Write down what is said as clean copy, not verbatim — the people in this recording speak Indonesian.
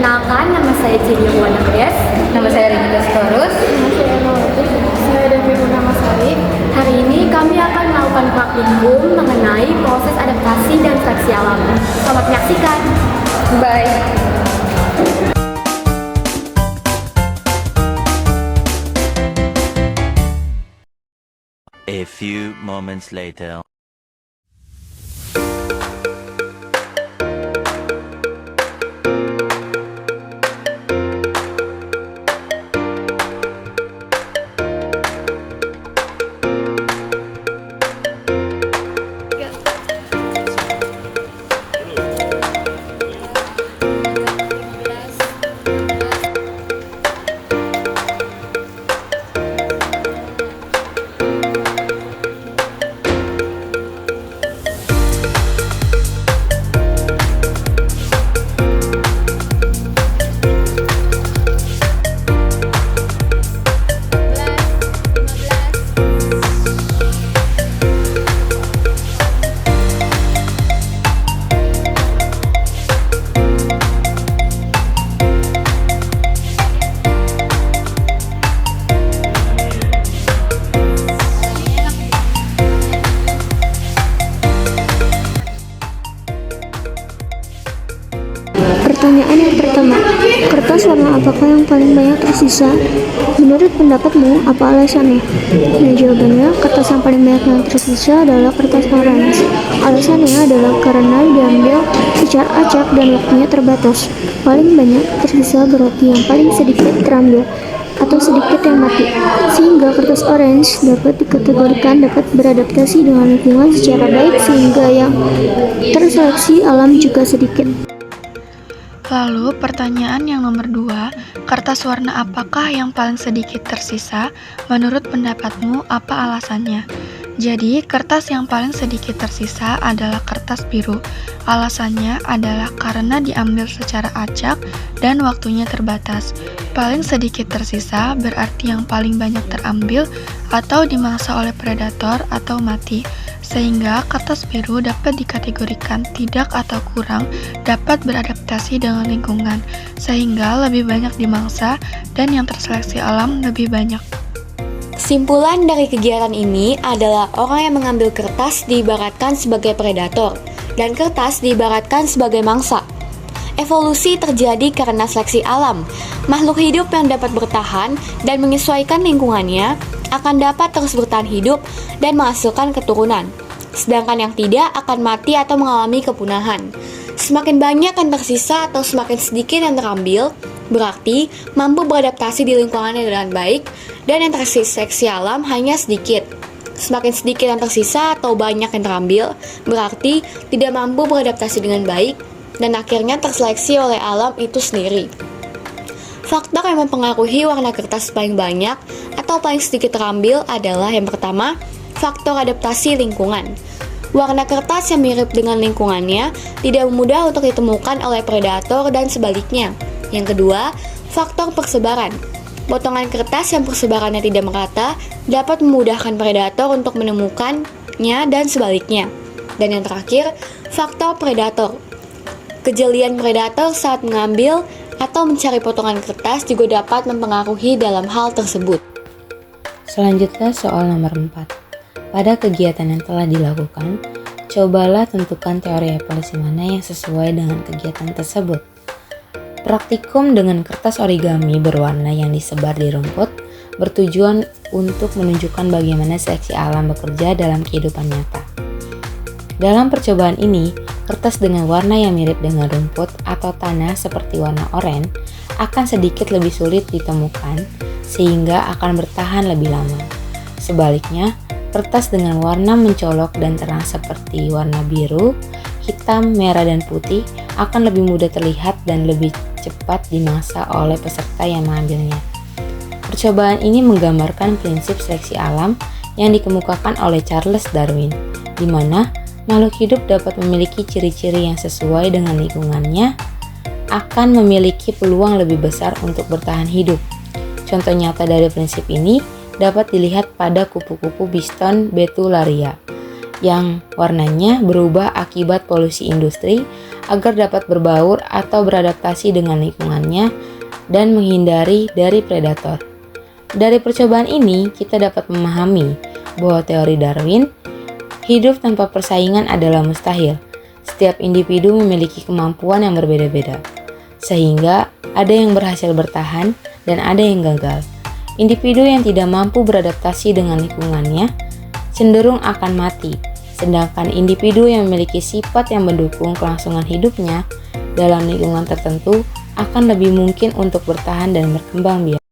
Perkenalkan, nama saya Cilia Wana Gres. Nama saya Regina Storus. Nama saya Maudie. Saya Devi Purnamasari. Hari ini kami akan melakukan praktikum mengenai proses adaptasi dan seleksi alam. Selamat menyaksikan. Bye. A few moments later. Pertanyaan yang pertama, kertas warna apakah yang paling banyak tersisa? Menurut pendapatmu, apa alasannya? Nah, jawabannya, kertas yang paling banyak yang tersisa adalah kertas orange. Alasannya adalah karena diambil secara acak dan waktunya terbatas. Paling banyak tersisa berarti yang paling sedikit terambil atau sedikit yang mati, sehingga kertas orange dapat dikategorikan dapat beradaptasi dengan lingkungan secara baik sehingga yang terseleksi alam juga sedikit. Lalu pertanyaan yang nomor 2, kertas warna apakah yang paling sedikit tersisa? Menurut pendapatmu, apa alasannya? Jadi, kertas yang paling sedikit tersisa adalah kertas biru. Alasannya adalah karena diambil secara acak dan waktunya terbatas. Paling sedikit tersisa berarti yang paling banyak terambil atau dimangsa oleh predator atau mati. Sehingga kertas biru dapat dikategorikan tidak atau kurang dapat beradaptasi dengan lingkungan, sehingga lebih banyak dimangsa dan yang terseleksi alam lebih banyak. Kesimpulan dari kegiatan ini adalah orang yang mengambil kertas diibaratkan sebagai predator dan kertas diibaratkan sebagai mangsa. Evolusi terjadi karena seleksi alam. Makhluk hidup yang dapat bertahan dan menyesuaikan lingkungannya akan dapat terus bertahan hidup dan menghasilkan keturunan. Sedangkan yang tidak akan mati atau mengalami kepunahan. Semakin banyak yang tersisa atau semakin sedikit yang terambil, berarti mampu beradaptasi di lingkungannya dengan baik, dan yang terseleksi alam hanya sedikit. Semakin sedikit yang tersisa atau banyak yang terambil, berarti tidak mampu beradaptasi dengan baik, dan akhirnya terseleksi oleh alam itu sendiri. Faktor yang mempengaruhi warna kertas paling banyak atau paling sedikit terambil adalah yang pertama, faktor adaptasi lingkungan. Warna kertas yang mirip dengan lingkungannya tidak mudah untuk ditemukan oleh predator dan sebaliknya. Yang kedua, faktor persebaran. Potongan kertas yang persebarannya tidak merata dapat memudahkan predator untuk menemukannya dan sebaliknya. Dan yang terakhir, faktor predator. Kejelian predator saat mengambil atau mencari potongan kertas juga dapat mempengaruhi dalam hal tersebut. Selanjutnya soal nomor 4. Pada kegiatan yang telah dilakukan, cobalah tentukan teori evolusi mana yang sesuai dengan kegiatan tersebut. Praktikum dengan kertas origami berwarna yang disebar di rumput bertujuan untuk menunjukkan bagaimana seleksi alam bekerja dalam kehidupan nyata. Dalam percobaan ini, kertas dengan warna yang mirip dengan rumput atau tanah seperti warna oranye akan sedikit lebih sulit ditemukan sehingga akan bertahan lebih lama. Sebaliknya, kertas dengan warna mencolok dan terang seperti warna biru, hitam, merah, dan putih akan lebih mudah terlihat dan lebih cepat dimangsa oleh peserta yang mengambilnya. Percobaan ini menggambarkan prinsip seleksi alam yang dikemukakan oleh Charles Darwin, di mana makhluk hidup dapat memiliki ciri-ciri yang sesuai dengan lingkungannya, akan memiliki peluang lebih besar untuk bertahan hidup. Contoh nyata dari prinsip ini dapat dilihat pada kupu-kupu Biston betularia yang warnanya berubah akibat polusi industri agar dapat berbaur atau beradaptasi dengan lingkungannya dan menghindari dari predator. Dari percobaan ini, kita dapat memahami bahwa teori Darwin, hidup tanpa persaingan adalah mustahil. Setiap individu memiliki kemampuan yang berbeda-beda, sehingga ada yang berhasil bertahan dan ada yang gagal. Individu yang tidak mampu beradaptasi dengan lingkungannya cenderung akan mati, sedangkan individu yang memiliki sifat yang mendukung kelangsungan hidupnya dalam lingkungan tertentu akan lebih mungkin untuk bertahan dan berkembang biak.